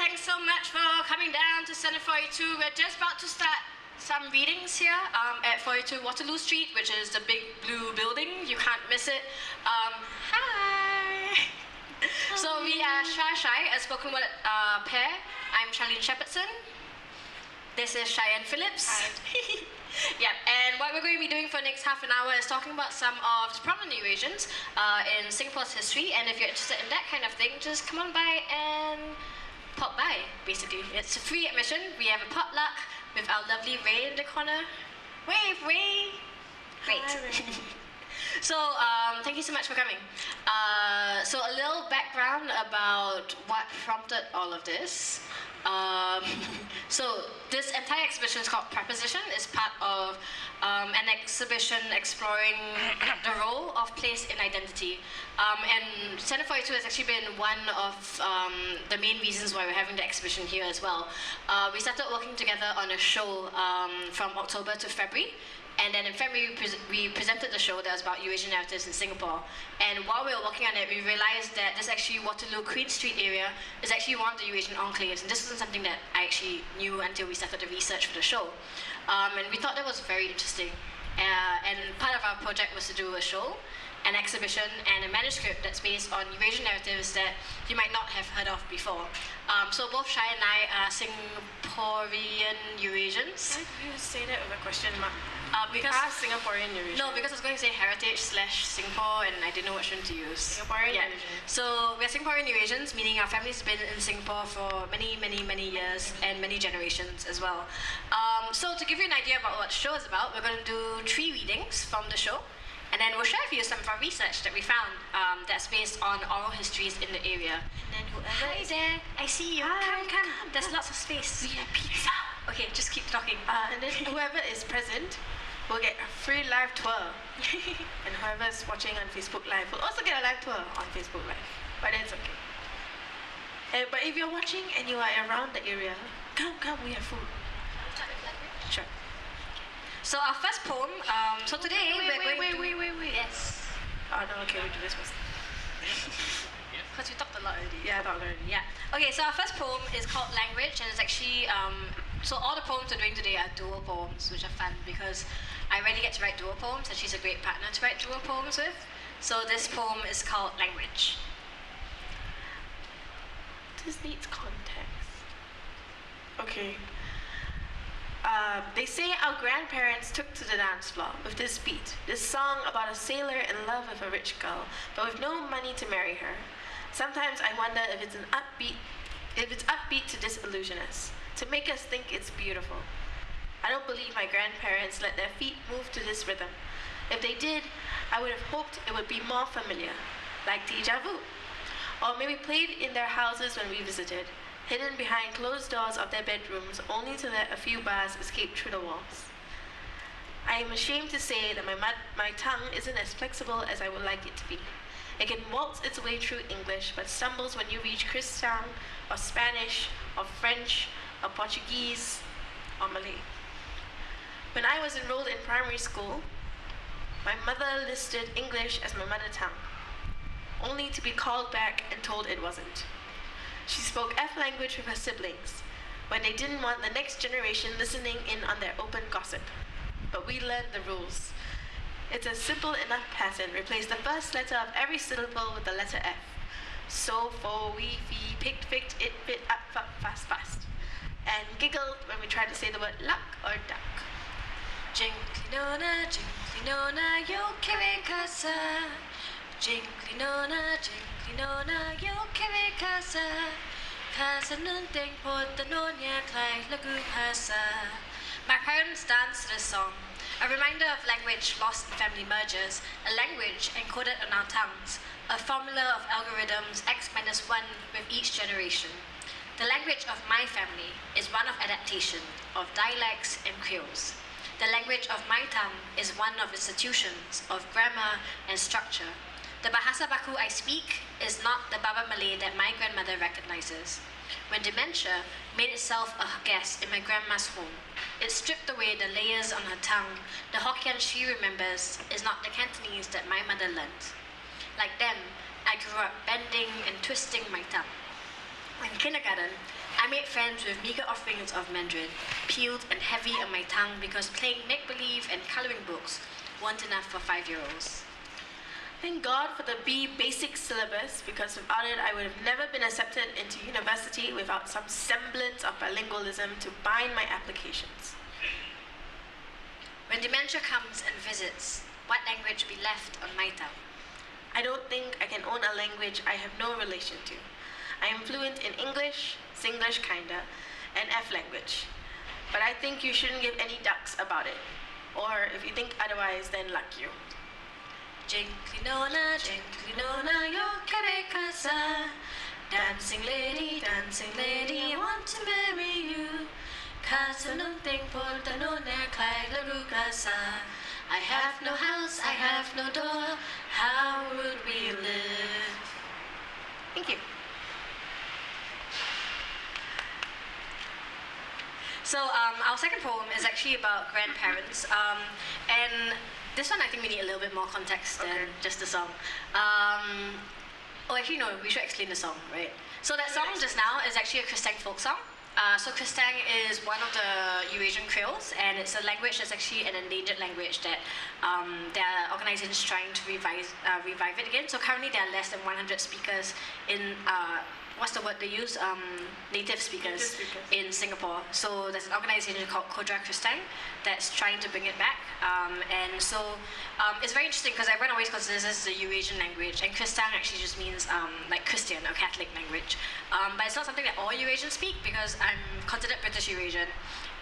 thanks so much for coming down to Center 42. We're just about to start some readings here at 42 Waterloo Street, which is the big blue building. You can't miss it. Hi! So we are Shy, a spoken word pair. I'm Charlene Shepherdson. This is Cheyenne Phillips. Hi. Yeah, and what we're going to be doing for the next half an hour is talking about some of the prominent Eurasians in Singapore's history. And if you're interested in that kind of thing, just come on by and pop by, basically. It's a free admission. We have a potluck with our lovely Ray in the corner. Wave, Ray! Great. Hi, Ray. So, thank you so much for coming. So a little background about what prompted all of this. So this entire exhibition is called Preposition. It's part of an exhibition exploring the role of place in identity. And Center 42 has actually been one of the main reasons why we're having the exhibition here as well. We started working together on a show from October to February. And then in February, we presented the show that was about Eurasian narratives in Singapore. And while we were working on it, we realized that this actually Waterloo Queen Street area is actually one of the Eurasian enclaves. And this wasn't something that I actually knew until we started the research for the show. And we thought that was very interesting. And part of our project was to do a show, an exhibition, and a manuscript that's based on Eurasian narratives that you might not have heard of before. So both Shai and I are Singaporean Eurasians. Why do you say that with a question mark? Because Singaporean Eurasian. No, because I was going to say heritage/Singapore, and I didn't know which one to use. Singaporean Eurasian. So we're Singaporean Eurasians, meaning our family's been in Singapore for many, many, many years and many generations as well. So to give you an idea about what the show is about, we're going to do 3 readings from the show. And then we'll share with you some of our research that we found that's based on oral histories in the area. And then whoever Hi there, I see you. Hi, come. There's lots of space. We have pizza. Okay, just keep talking. And then whoever is present will get a free live tour. And whoever is watching on Facebook Live will also get a live tour on Facebook Live. But that's okay. But if you're watching and you are around the area, come, we have food. Sure. So our first poem, so today wait. Yes. Oh no, okay, we do this first. Because we talked a lot already. Yeah, I talked already. Yeah. Okay, so our first poem is called Language, and it's actually, so all the poems we're doing today are dual poems, which are fun because I rarely get to write dual poems, and she's a great partner to write dual poems with. So this poem is called Language. This needs context. Okay. They say our grandparents took to the dance floor with this beat, this song about a sailor in love with a rich girl, but with no money to marry her. Sometimes I wonder if it's upbeat to disillusion us, to make us think it's beautiful. I don't believe my grandparents let their feet move to this rhythm. If they did, I would have hoped it would be more familiar, like déjà vu, or maybe played in their houses when we visited, hidden behind closed doors of their bedrooms only to let a few bars escape through the walls. I am ashamed to say that my tongue isn't as flexible as I would like it to be. It can waltz its way through English, but stumbles when you reach Christian, or Spanish, or French, or Portuguese, or Malay. When I was enrolled in primary school, my mother listed English as my mother tongue, only to be called back and told it wasn't. She spoke F language with her siblings, when they didn't want the next generation listening in on their open gossip. But we learned the rules. It's a simple enough pattern. Replace the first letter of every syllable with the letter F. So, for, we, fee, picked, ficked, it, bit, up, fuck, fast. And giggled when we tried to say the word luck or duck. Jinklinona, yo kere casa. Jinklinona, yo kere casa. Casa nun ting portanonia klai lagu pasa. My parents danced this song, a reminder of language lost in family mergers, a language encoded on our tongues, a formula of algorithms x-1 with each generation. The language of my family is one of adaptation, of dialects and creoles. The language of my tongue is one of institutions, of grammar and structure. The Bahasa Baku I speak is not the Baba Malay that my grandmother recognizes. When dementia made itself a guest in my grandma's home, it stripped away the layers on her tongue. The Hokkien she remembers is not the Cantonese that my mother learnt. Like them, I grew up bending and twisting my tongue. In kindergarten, I made friends with meager offerings of Mandarin, peeled and heavy on my tongue because playing make-believe and coloring books weren't enough for 5-year-olds. Thank God for the B basic syllabus, because without it, I would have never been accepted into university without some semblance of bilingualism to bind my applications. When dementia comes and visits, what language be left on my tongue? I don't think I can own a language I have no relation to. I am fluent in English, Singlish kinda, and F language. But I think you shouldn't give any ducks about it. Or if you think otherwise, then luck you. Jinklinona, yo quiere casa. Dancing lady, I want to marry you. Casa no importa, no neclai la rugasa. I have no house, I have no door. How would we live? Thank you. So our second poem is actually about grandparents, and this one I think we need a little bit more context than just the song. Actually no, we should explain the song, right? So that song just now is actually a Kristang folk song. So Kristang is one of the Eurasian Creoles, and it's a language that's actually an endangered language that there are organizations trying to revive it again. So currently there are less than 100 speakers in what's the word they use? Native speakers in Singapore. So there's an organization called courtyard that's trying to bring it back. And so it's very interesting because everyone always considers this as a Eurasian language, and Kristang actually just means like Christian or Catholic language. But it's not something that all Eurasians speak, because I'm considered British Eurasian,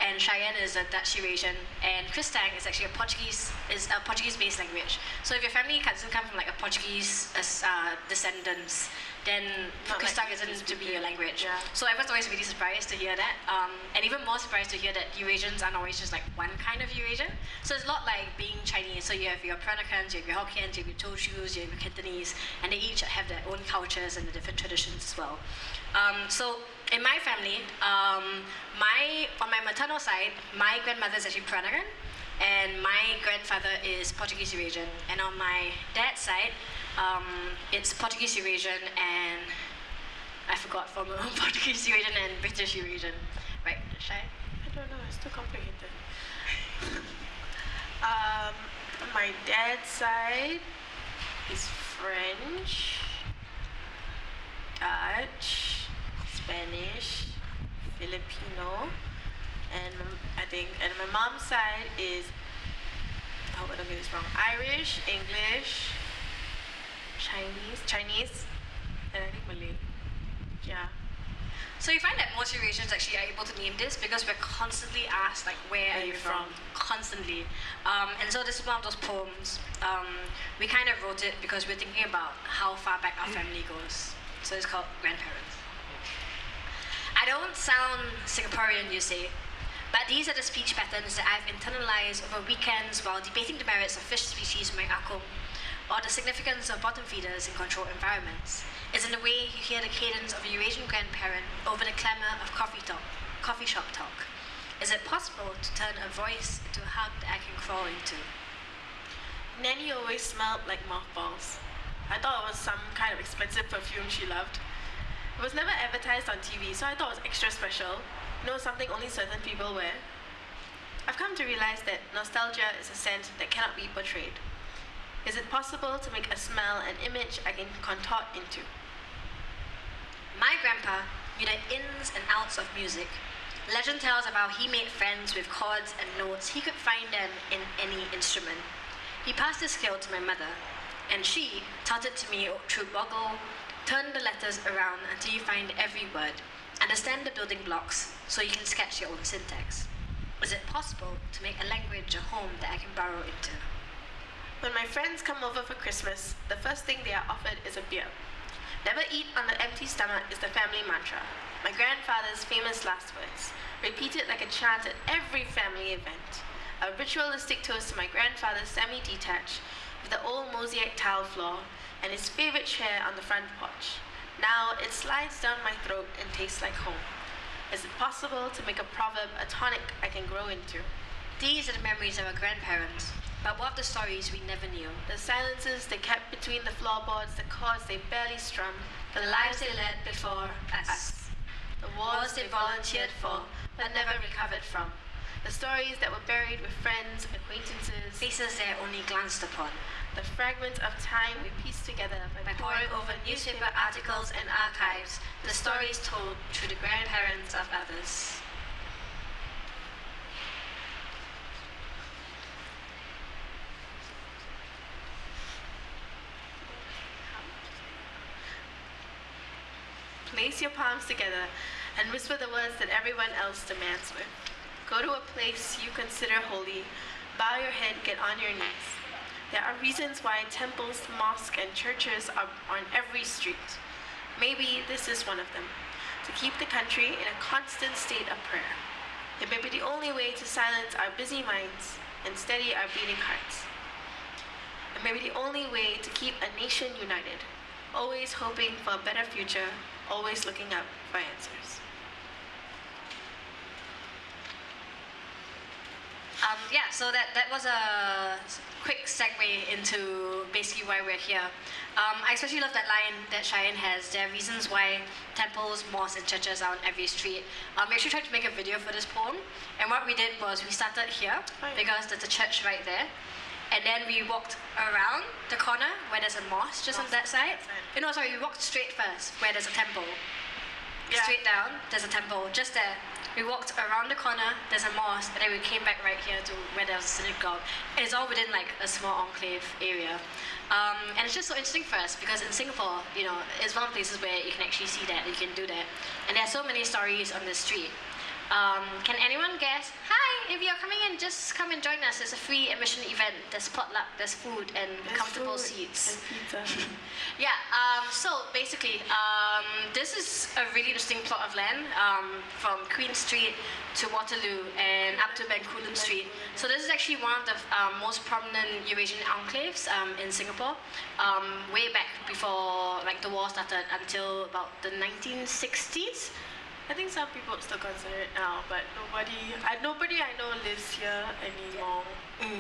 and Cheyenne is a Dutch Eurasian, and Kristang is actually a Portuguese-based language. So if your family doesn't come from like a Portuguese descendants, then Kristang isn't to be your language. Yeah. So I was always really surprised to hear that, and even more surprised to hear that Eurasians aren't always just like one kind of Eurasian. So it's a lot like being Chinese. So you have your Peranakans, you have your Hokkiens, you have your Teochews, you have your Cantonese, and they each have their own cultures and the different traditions as well. So in my family, on my maternal side, my grandmother is actually Peranakan, and my grandfather is Portuguese Eurasian. And on my dad's side, it's Portuguese Eurasian and I forgot former Portuguese Eurasian and British Eurasian. Right, Shai? I don't know, it's too complicated. On my dad's side is French, Dutch, Spanish, Filipino, and my mom's side is, I hope I don't get this wrong, Irish, English, Chinese, and I think Malay. Yeah. So you find that most Eurasians actually are able to name this because we're constantly asked like, where are you from? Constantly. And so this is one of those poems. We kind of wrote it because we're thinking about how far back our family goes. So it's called Grandparents. I don't sound Singaporean, you say, but these are the speech patterns that I've internalized over weekends while debating the merits of fish species with my akong, or the significance of bottom feeders in controlled environments. It's in the way you hear the cadence of a Eurasian grandparent over the clamour of coffee shop talk. Is it possible to turn a voice into a hug that I can crawl into? Nanny always smelled like mothballs. I thought it was some kind of expensive perfume she loved. It was never advertised on TV, so I thought it was extra special. You know, something only certain people wear. I've come to realize that nostalgia is a scent that cannot be portrayed. Is it possible to make a smell an image I can contort into? My grandpa knew the ins and outs of music. Legend tells of how he made friends with chords and notes. He could find them in any instrument. He passed his skill to my mother, and she taught it to me through Boggle. Turn the letters around until you find every word. Understand the building blocks so you can sketch your own syntax. Is it possible to make a language a home that I can burrow into? When my friends come over for Christmas, the first thing they are offered is a beer. Never eat on an empty stomach is the family mantra. My grandfather's famous last words, repeated like a chant at every family event. A ritualistic toast to my grandfather's semi-detached with the old mosaic tile floor and his favorite chair on the front porch. Now it slides down my throat and tastes like home. Is it possible to make a proverb a tonic I can grow into? These are the memories of our grandparents, but what of the stories we never knew? The silences they kept between the floorboards, the chords they barely strummed, The lives they led before us. the wars they volunteered for, but never recovered from. The stories that were buried with friends, acquaintances, faces they only glanced upon. the fragments of time we pieced together By poring over newspaper articles and archives, the stories told through the grandparents of others. Place your palms together and whisper the words that everyone else demands with. Go to a place you consider holy. Bow your head, get on your knees. There are reasons why temples, mosques, and churches are on every street. Maybe this is one of them. To keep the country in a constant state of prayer. It may be the only way to silence our busy minds and steady our beating hearts. It may be the only way to keep a nation united, always hoping for a better future, always looking up for answers. So that was a quick segue into basically why we're here. I especially love that line that Cheyenne has. There are reasons why temples, mosques, and churches are on every street. We actually tried to make a video for this poem, and what we did was we started here because there's a church right there, and then we walked around the corner where there's a mosque just on that side. No, sorry, we walked straight first where there's a temple. Yeah. Straight down, there's a temple just there. We walked around the corner, there's a mosque, and then we came back right here to where there was a synagogue. And it's all within like a small enclave area. And it's just so interesting for us because in Singapore, it's one of the places where you can actually see that, you can do that. And there are so many stories on the street. Can anyone guess? Hi, if you're coming in, just come and join us. It's a free admission event. There's potluck, there's food, and comfortable seats. And pizza. So basically, this is a really interesting plot of land from Queen Street to Waterloo and up to Bencoolen Street. So this is actually one of the most prominent Eurasian enclaves in Singapore, way back before like the war started until about the 1960s. I think some people still consider it now, but nobody I know lives here anymore.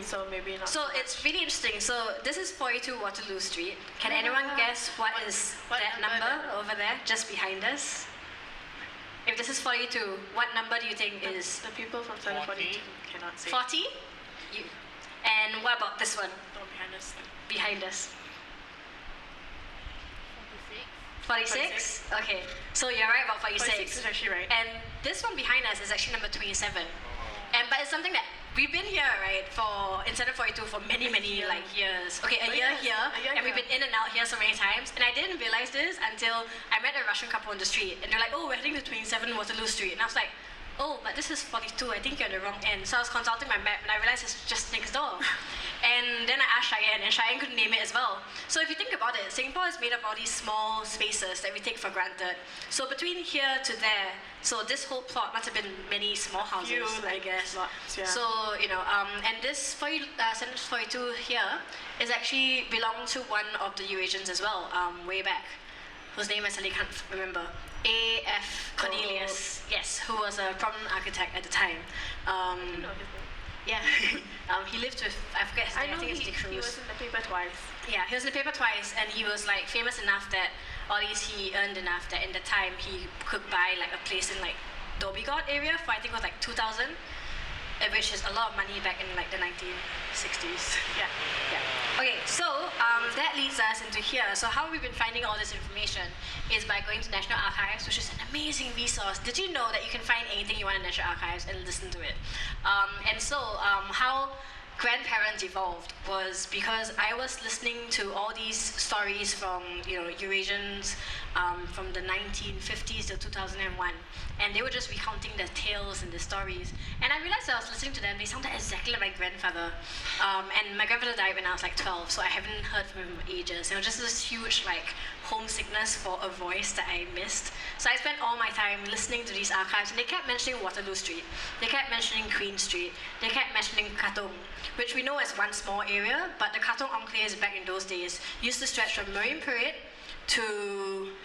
So maybe not. So it's really interesting. So this is 42 Waterloo Street. Can anyone guess what that number over there, just behind us? If this is 42, what number do you think is? The people from 42 cannot say. 40? And what about this one? No, behind us. Behind us. 46? Okay, so you're right about 46. 46 is actually right. And this one behind us is actually number 27. But it's something that we've been here, right, instead of 42 for many years. Okay, a year here, and we've been in and out here so many times. And I didn't realize this until I met a Russian couple on the street, and they're like, "Oh, we're heading to 27 Waterloo Street," and I was like, "Oh, but this is 42. I think you're on the wrong end." So I was consulting my map, and I realized it's just next door. And then I asked Cheyenne, and Cheyenne couldn't name it as well. So if you think about it, Singapore is made of all these small spaces that we take for granted. So between here to there, so this whole plot must have been many small houses, I guess. Lots, yeah. So, and this 42 here is actually belonged to one of the Eurasians as well, way back, whose name I suddenly can't remember. A.F. Cornelius, yes, who was a prominent architect at the time. Yeah, he lived with, I forget his name, I think it's he was in the paper twice. Yeah, he was in the paper twice, and he was like famous enough that, or at least he earned enough that in the time he could buy like a place in like Dhoby Ghaut area for I think it was like 2,000, which is a lot of money back in like the 1960s. Yeah. Okay, so that leads us into here. So how we've been finding all this information is by going to National Archives, which is an amazing resource. Did you know that you can find anything you want in National Archives and listen to it? How grandparents evolved was because I was listening to all these stories from Eurasians from the 1950s to 2001, and they were just recounting their tales and their stories. And I realized I was listening to them, they sounded exactly like my grandfather. And my grandfather died when I was like 12, so I haven't heard from him in ages. It was just this huge like homesickness for a voice that I missed. So I spent all my time listening to these archives, and they kept mentioning Waterloo Street, they kept mentioning Queen Street, they kept mentioning Katong, which we know as one small area, but the Katong enclaves back in those days used to stretch from Marine Parade to...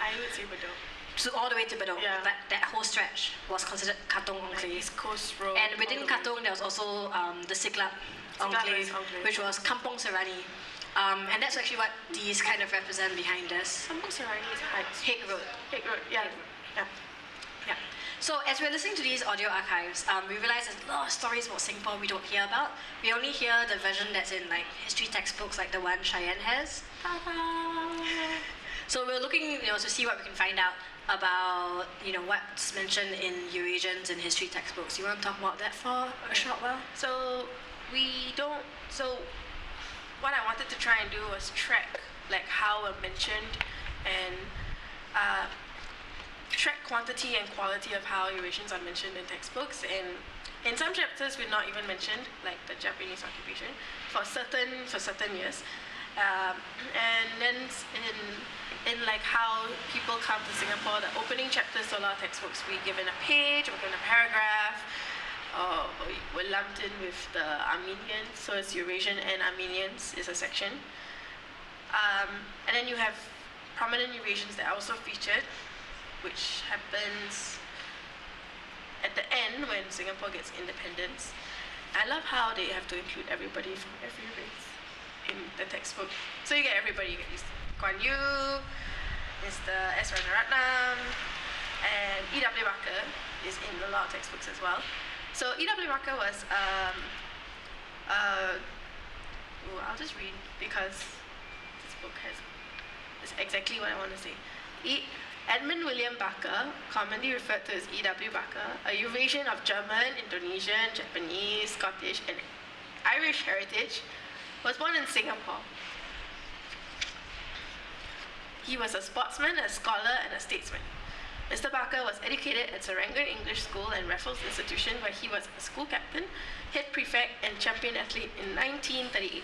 I would say Bedok. To all the way to Bedok. Yeah. That whole stretch was considered Katong enclave. East Coast Road. And within Katong, there was also the Siglap enclave, which was Kampong Serani. And that's actually what these kind of represent behind us. Kampong Serani is Heights. Hague Road. Hague Road, yeah. Yeah. So as we're listening to these audio archives, we realize there's a lot of stories about Singapore we don't hear about. We only hear the version that's in like history textbooks, like the one Cheyenne has. So we're looking, to see what we can find out about, what's mentioned in Eurasians in history textbooks. You want to talk about that for a short while? So what I wanted to try and do was track like how we're mentioned and track quantity and quality of how Eurasians are mentioned in textbooks. And in some chapters we're not even mentioned, like the Japanese occupation, for certain years. And then in like how people come to Singapore, the opening chapters to a lot of textbooks, we're given a page, we're given a paragraph, we're lumped in with the Armenians, so it's Eurasian and Armenians is a section. And then you have prominent Eurasians that are also featured, which happens at the end when Singapore gets independence. I love how they have to include everybody from every race in the textbook. So you get everybody, you get Kuan Yu, Mr. S. Rajaratnam, and E.W. Barker is in a lot of textbooks as well. So E.W. Barker was, I'll just read because this book is exactly what I want to say. Edmund William Barker, commonly referred to as E.W. Barker, a Eurasian of German, Indonesian, Japanese, Scottish, and Irish heritage, was born in Singapore. He was a sportsman, a scholar, and a statesman. Mr. Barker was educated at Serangoon English School and Raffles Institution, where he was a school captain, head prefect, and champion athlete in 1938.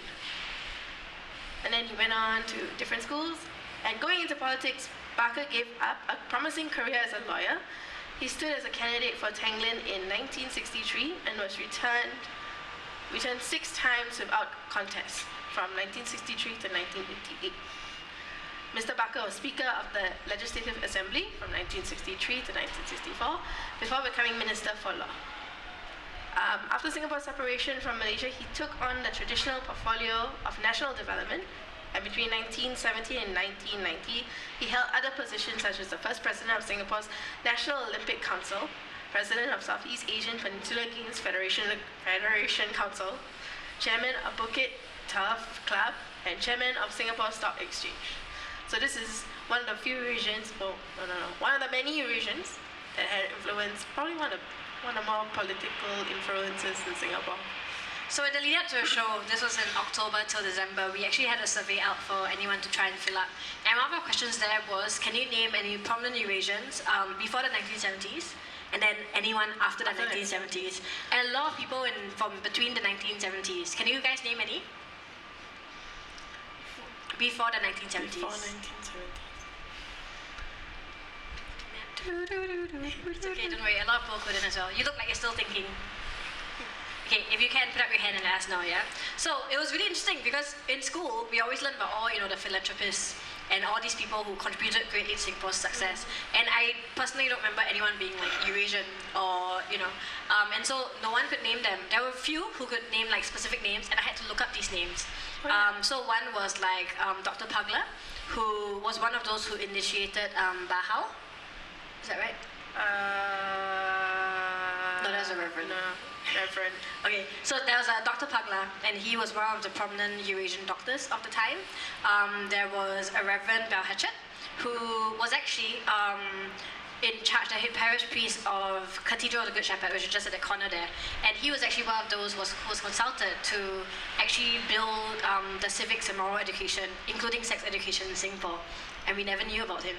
And then he went on to different schools. And going into politics, Barker gave up a promising career as a lawyer. He stood as a candidate for Tanglin in 1963 and was returned 6 times without contest from 1963 to 1988. Mr. Barker was Speaker of the Legislative Assembly from 1963 to 1964 before becoming Minister for Law. After Singapore's separation from Malaysia, he took on the traditional portfolio of national development, and between 1970 and 1990, he held other positions such as the first President of Singapore's National Olympic Council, President of Southeast Asian Peninsula Games Federation Council, Chairman of Bukit Turf Club, and Chairman of Singapore Stock Exchange. So this is one of the few Eurasians, one of the many Eurasians that had influence, probably one of the more political influences in Singapore. So in the lead up to the show, this was in October till December, we actually had a survey out for anyone to try and fill up. And one of our questions there was, can you name any prominent Eurasians before the 1970s, and then anyone after the 1970s? And a lot of people from between the 1970s. Can you guys name any? Before the 1970s. Before 1970s. It's okay, don't worry, a lot of people couldn't as well. You look like you're still thinking. Okay, if you can, put up your hand and let us know, yeah? So it was really interesting because in school, we always learned about all, the philanthropists and all these people who contributed greatly to Singapore's success. And I personally don't remember anyone being like Eurasian or, and so no one could name them. There were a few who could name like specific names, and I had to look up these names. So one was like Dr. Pagler, who was one of those who initiated Bahau. Is that right? No, that was a reverend. No, reverend. Okay, so there was a Dr. Pagler, and he was one of the prominent Eurasian doctors of the time. There was a Reverend Belhachet, who was actually in charge, the head parish priest of Cathedral of the Good Shepherd, which is just at the corner there. And he was actually one of those who was consulted to actually build the civics and moral education, including sex education in Singapore. And we never knew about him.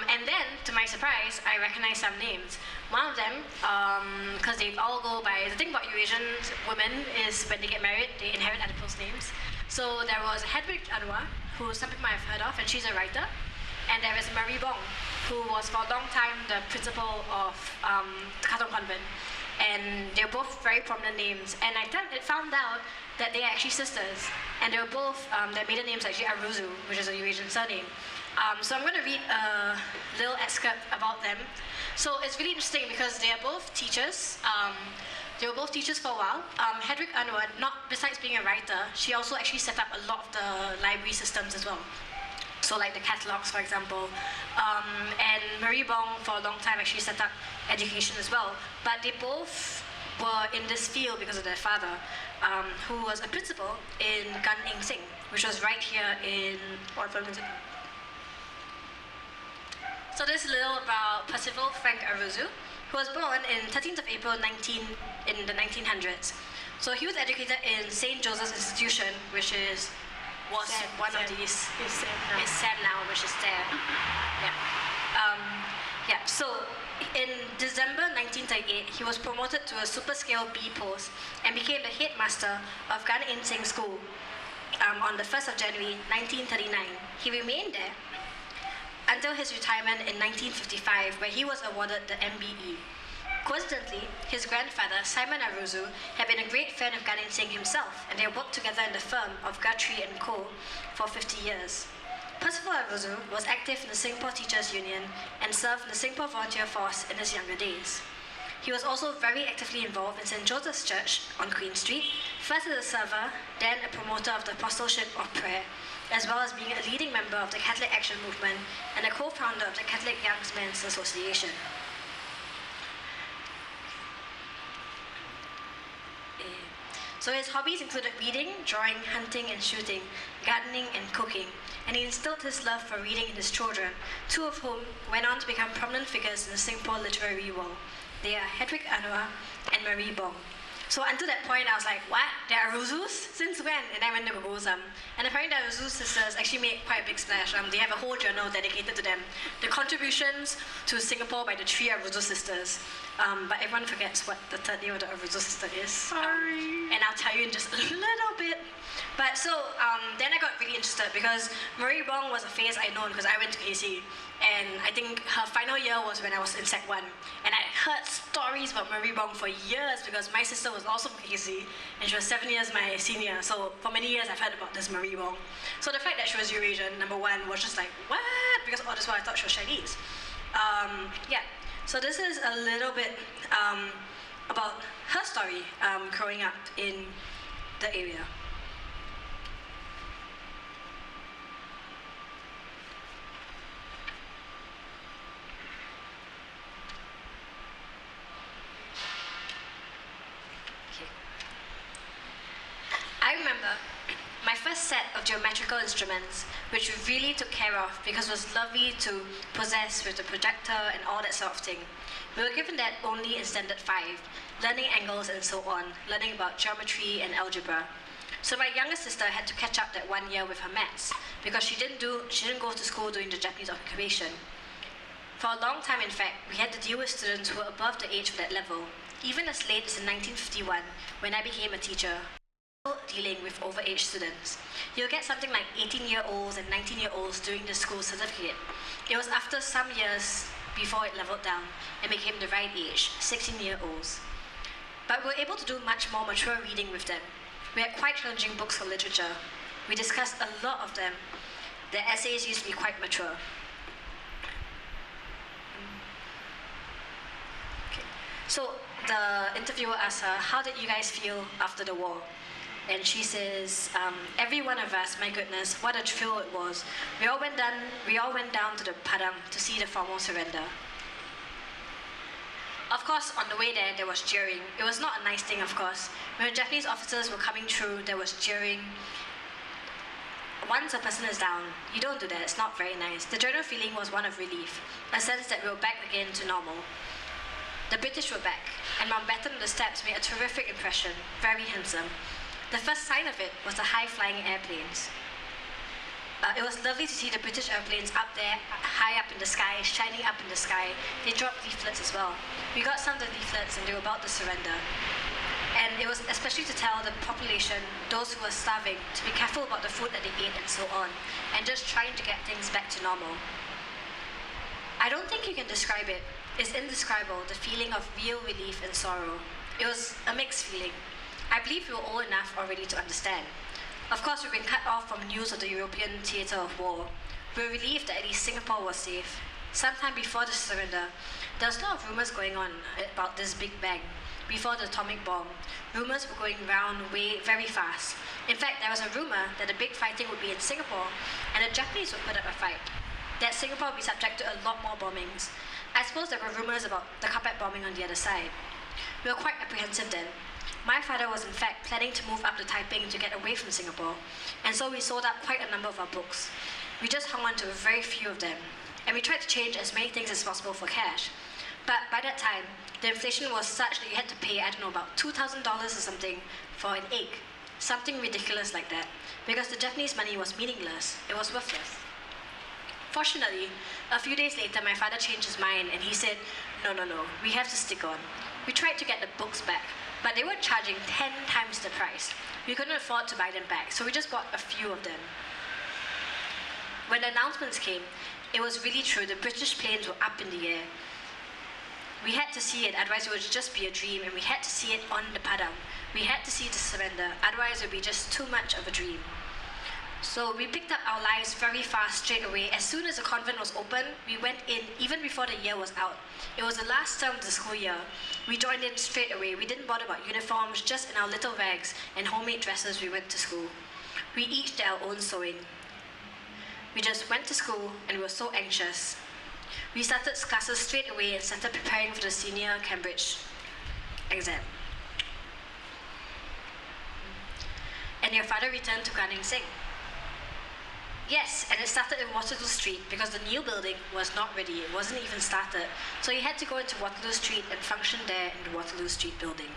And then, to my surprise, I recognized some names. One of them, because they all go by, the thing about Eurasian women is when they get married, they inherit other people's names. So there was Hedwig Anwar, who some people might have heard of, and she's a writer. And there is Marie Bong, who was for a long time the principal of the Katong Convent. And they're both very prominent names. And I found out that they are actually sisters. And they were both, their maiden names are actually Aruzu, which is a Eurasian surname. So I'm going to read a little excerpt about them. So it's really interesting because they are both teachers. They were both teachers for a while. Hedwig Anwar, besides being a writer, she also actually set up a lot of the library systems as well. So like the catalogs, for example. And Marie Bong, for a long time, actually set up education as well. But they both were in this field because of their father, who was a principal in Gan Eng Seng, which was right here in So this is a little about Percival Frank Aruzu, who was born in 13th of April in the 1900s. So he was educated in St. Joseph's Institution, which was Sam, one Sam. of these. It's Sam now. It's Sam now, which is there. Yeah. So in December 1938, he was promoted to a super scale B post and became the headmaster of Gan In Seng School on the 1st of January 1939. He remained there until his retirement in 1955, where he was awarded the MBE. Coincidentally, his grandfather, Simon Aruzu, had been a great fan of Gan In Seng himself, and they worked together in the firm of Guthrie and Co. for 50 years. Percival Aruzu was active in the Singapore Teachers Union and served in the Singapore Volunteer Force in his younger days. He was also very actively involved in St. Joseph's Church on Queen Street, first as a server, then a promoter of the Apostleship of Prayer, as well as being a leading member of the Catholic Action Movement and a co-founder of the Catholic Young Men's Association. So his hobbies included reading, drawing, hunting and shooting, gardening and cooking, and he instilled his love for reading in his children, two of whom went on to become prominent figures in the Singapore literary world. They are Hedwig Anwar and Marie Bong. So until that point, I was like, what? There are Aruzus? Since when? And I went to Google some. And apparently the Aruzu sisters actually made quite a big splash. They have a whole journal dedicated to them. The contributions to Singapore by the three Aruzu sisters. But everyone forgets what the third name of the Aruzu sister is. Sorry. And I'll tell you in just a little bit. But so then I got really interested because Marie Bong was a face I known because I went to KC. And I think her final year was when I was in Sec 1. And I heard stories about Marie Bong for years because my sister was also from KC and she was 7 years my senior. So for many years I've heard about this Marie Bong. So the fact that she was Eurasian, number one, was just like, what? Because all this while I thought she was Chinese. Yeah. So this is a little bit about her story growing up in the area. I remember my first set of geometrical instruments, which we really took care of because it was lovely to possess with the projector and all that sort of thing. We were given that only in Standard 5, learning angles and so on, learning about geometry and algebra. So my younger sister had to catch up that 1 year with her maths because she didn't go to school during the Japanese occupation. For a long time, in fact, we had to deal with students who were above the age of that level, even as late as in 1951 when I became a teacher. Dealing with overage students. You'll get something like 18-year-olds and 19-year-olds doing the school certificate. It was after some years before it leveled down and became the right age, 16-year-olds. But we were able to do much more mature reading with them. We had quite challenging books for literature. We discussed a lot of them. The essays used to be quite mature. Okay. So the interviewer asked her, how did you guys feel after the war? And she says, every one of us, my goodness, what a thrill it was. We all went down to the Padang to see the formal surrender. Of course, on the way there was jeering. It was not a nice thing, of course. When the Japanese officers were coming through, there was jeering. Once a person is down, you don't do that, it's not very nice. The general feeling was one of relief, a sense that we were back again to normal. The British were back, and Mountbatten on the steps made a terrific impression, very handsome. The first sign of it was the high-flying airplanes. It was lovely to see the British airplanes up there, high up in the sky, shining up in the sky. They dropped leaflets as well. We got some of the leaflets and they were about to surrender. And it was especially to tell the population, those who were starving, to be careful about the food that they ate and so on, and just trying to get things back to normal. I don't think you can describe it. It's indescribable, the feeling of real relief and sorrow. It was a mixed feeling. I believe we were old enough already to understand. Of course, we've been cut off from news of the European theatre of war. We were relieved that at least Singapore was safe. Sometime before the surrender, there was a lot of rumours going on about this Big Bang. before the atomic bomb, rumors were going round very fast. In fact, there was a rumor that the big fighting would be in Singapore, and the Japanese would put up a fight. That Singapore would be subject to a lot more bombings. I suppose there were rumors about the carpet bombing on the other side. We were quite apprehensive then. My father was in fact planning to move up to Taiping to get away from Singapore, and so we sold up quite a number of our books. We just hung on to a very few of them, and we tried to change as many things as possible for cash. But by that time, the inflation was such that you had to pay, I don't know, about $2,000 or something for an egg. Something ridiculous like that. Because the Japanese money was meaningless. It was worthless. Fortunately, a few days later, my father changed his mind and he said, no, we have to stick on. We tried to get the books back, but they were charging 10 times the price. We couldn't afford to buy them back, so we just bought a few of them. When the announcements came, it was really true. The British planes were up in the air. We had to see it, otherwise it would just be a dream, and we had to see it on the Padang. We had to see the surrender, otherwise it would be just too much of a dream. So we picked up our lives very fast straight away. As soon as the convent was open, we went in even before the year was out. It was the last term of the school year. We joined in straight away. We didn't bother about uniforms, just in our little rags and homemade dresses we went to school. We each did our own sewing. We just went to school and we were so anxious. We started classes straight away and started preparing for the senior Cambridge exam. And your father returned to Gan Sing. Yes, and it started in Waterloo Street because the new building was not ready. It wasn't even started. So he had to go into Waterloo Street and function there in the Waterloo Street building.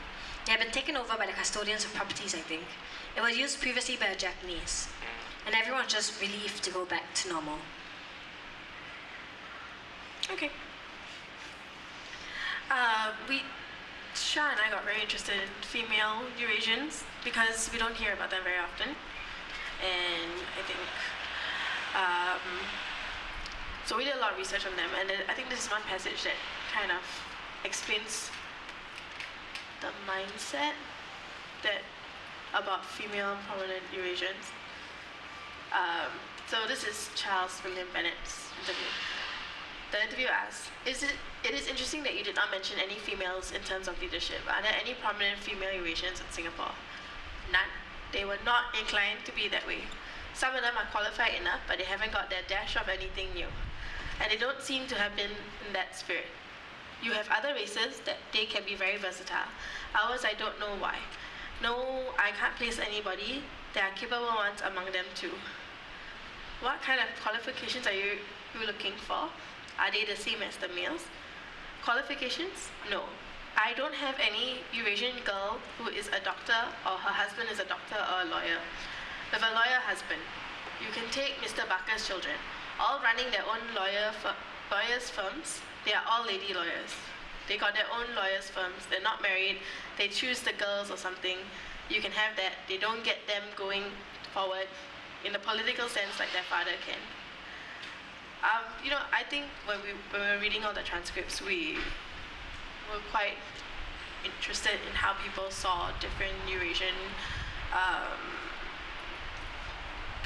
It had been taken over by the custodians of properties, I think. It was used previously by the Japanese. And everyone was just relieved to go back to normal. Okay. Sha and I got very interested in female Eurasians because we don't hear about them very often. And I think, so we did a lot of research on them, and I think this is one passage that kind of explains the mindset about female prominent Eurasians. So this is Charles William Bennett's interview. The interview asks, it is interesting that you did not mention any females in terms of leadership. Are there any prominent female Eurasians in Singapore? None. They were not inclined to be that way. Some of them are qualified enough, but they haven't got their dash of anything new. And they don't seem to have been in that spirit. You have other races that they can be very versatile. Ours, I don't know why. No, I can't place anybody. There are capable ones among them too. What kind of qualifications are you looking for? Are they the same as the males? Qualifications? No. I don't have any Eurasian girl who is a doctor or her husband is a doctor or a lawyer. With a lawyer husband, you can take Mr. Barker's children, all running their own lawyers' firms. They are all lady lawyers. They got their own lawyers' firms. They're not married. They choose the girls or something. You can have that. They don't get them going forward in the political sense like their father can. I think when we were reading all the transcripts, we were quite interested in how people saw different Eurasian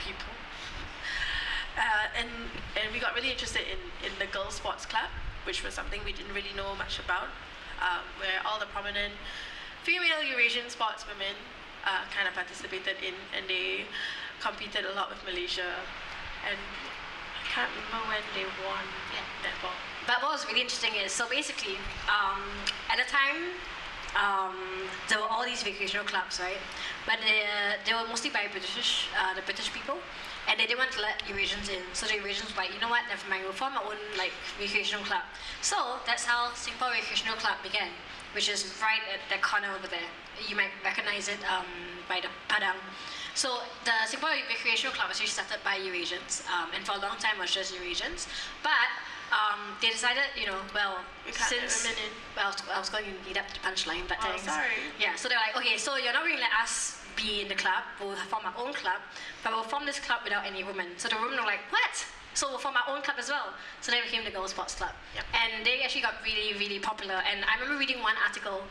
people. And we got really interested in the girls' sports club, which was something we didn't really know much about, where all the prominent female Eurasian sportswomen kind of participated in, and they competed a lot with Malaysia. And I can't remember when they won that ball. But what was really interesting is, so basically, at the time, there were all these recreational clubs, right? But they were mostly by the British people, and they didn't want to let Eurasians in. So the Eurasians were like, you know what, never mind, we'll form our own recreational club. So that's how Singapore Recreational Club began, which is right at that corner over there. You might recognize it by the Padang. So the Singapore Recreational Club was actually started by Eurasians, and for a long time was just Eurasians. But they decided, since I was going to lead up to the punchline, but sorry. Yeah, so they're like, okay, so you're not going to let us be in the club. We'll form our own club, but we'll form this club without any women. So the women were like, what? So we'll form our own club as well. So then we became the Girls Sports Club. Yep. And they actually got really, really popular. And I remember reading one article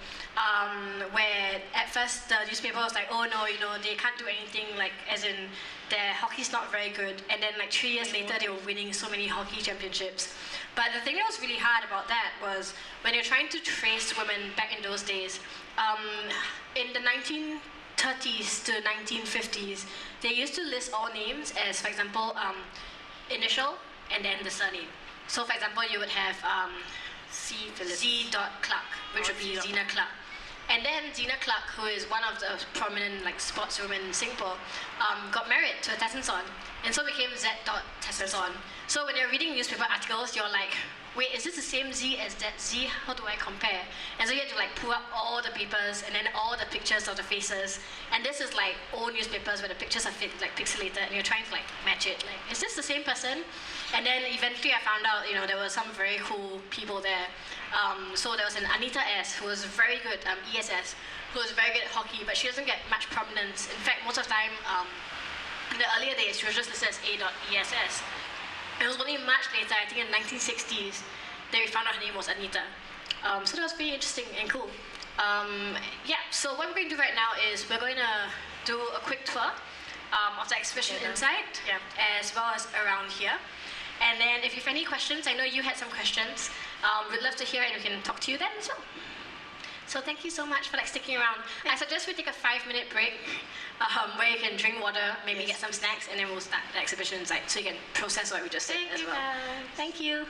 where at first the newspaper was like, oh no, you know, they can't do anything, like as in their hockey's not very good. And then like 3 years later, they were winning so many hockey championships. But the thing that was really hard about that was when you're trying to trace women back in those days, in the 1930s to 1950s, they used to list all names as, for example, initial and then the surname. So, for example, you would have Z. Clark, which would be Zena Clark. And then Zena Clark, who is one of the prominent like sportswomen in Singapore, got married to a Tessenson, and so became Z. Tessenson. So when you're reading newspaper articles, you're like, wait, is this the same Z as that Z? How do I compare? And so you had to like pull up all the papers and then all the pictures of the faces. And this is like old newspapers where the pictures are like pixelated, and you're trying to like match it. Like, is this the same person? And then eventually I found out, you know, there were some very cool people there. So there was an Anita S, who was very good, ESS, who was very good at hockey, but she doesn't get much prominence. In fact, most of the time, in the earlier days, she was just listed as A.ESS. It was only much later, I think in the 1960s, that we found out her name was Anita. So that was pretty interesting and cool. Yeah, so what we're going to do right now is we're going to do a quick tour of the exhibition inside, as well as around here. And then if you have any questions, I know you had some questions, we'd love to hear it and we can talk to you then as well. So thank you so much for like sticking around. I suggest we take a 5-minute break where you can drink water, maybe get some snacks, and then we'll start the exhibition inside so you can process what we just said as well. Thank you.